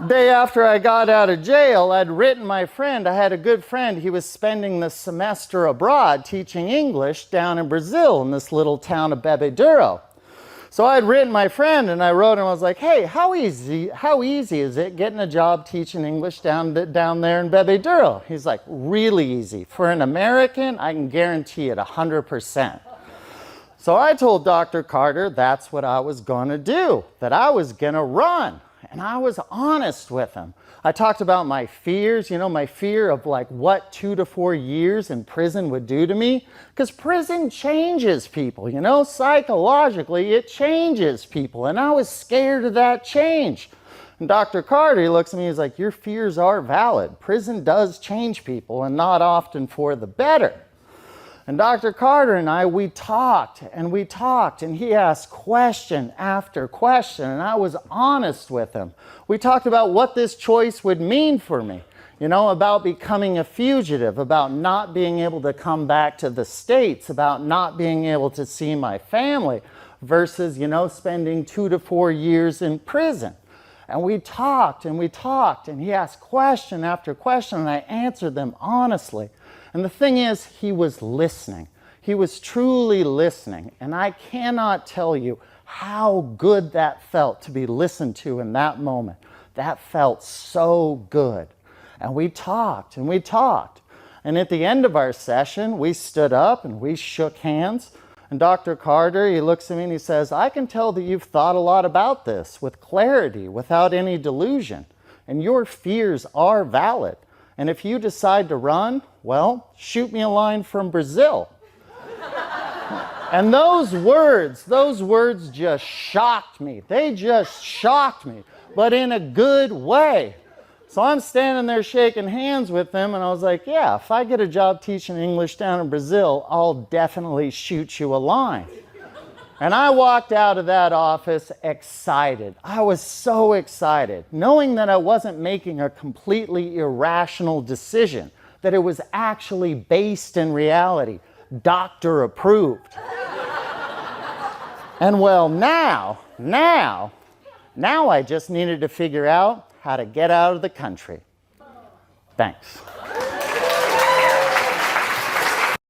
Day after I got out of jail, I'd written my friend, I had a good friend, he was spending the semester abroad teaching English down in Brazil in this little town of Bebedouro. So I'd written my friend and I wrote him, I was like, hey, how easy is it getting a job teaching English down there in Bebedouro? He's like, really easy. For an American, I can guarantee it 100%. So I told Dr. Carter that's what I was gonna do, that I was gonna run. And I was honest with him. I talked about my fears, my fear of like what 2 to 4 years in prison would do to me. Because prison changes people, psychologically it changes people. And I was scared of that change. And Dr. Carter, he looks at me, he's like, your fears are valid. Prison does change people and not often for the better. And Dr. Carter and I, we talked, and he asked question after question, and I was honest with him. We talked about what this choice would mean for me, about becoming a fugitive, about not being able to come back to the States, about not being able to see my family, versus, spending 2 to 4 years in prison. And we talked, and he asked question after question, and I answered them honestly. And the thing is, he was listening. He was truly listening. And I cannot tell you how good that felt to be listened to in that moment. That felt so good. And we talked. And at the end of our session, we stood up and we shook hands. And Dr. Carter, he looks at me and he says, I can tell that you've thought a lot about this with clarity, without any delusion. And your fears are valid. And if you decide to run, well, shoot me a line from Brazil. And those words just shocked me. They just shocked me, but in a good way. So I'm standing there shaking hands with them, and I was like, yeah, if I get a job teaching English down in Brazil, I'll definitely shoot you a line. And I walked out of that office excited. I was so excited, knowing that I wasn't making a completely irrational decision, that it was actually based in reality, doctor approved. And well, now I just needed to figure out how to get out of the country. Thanks.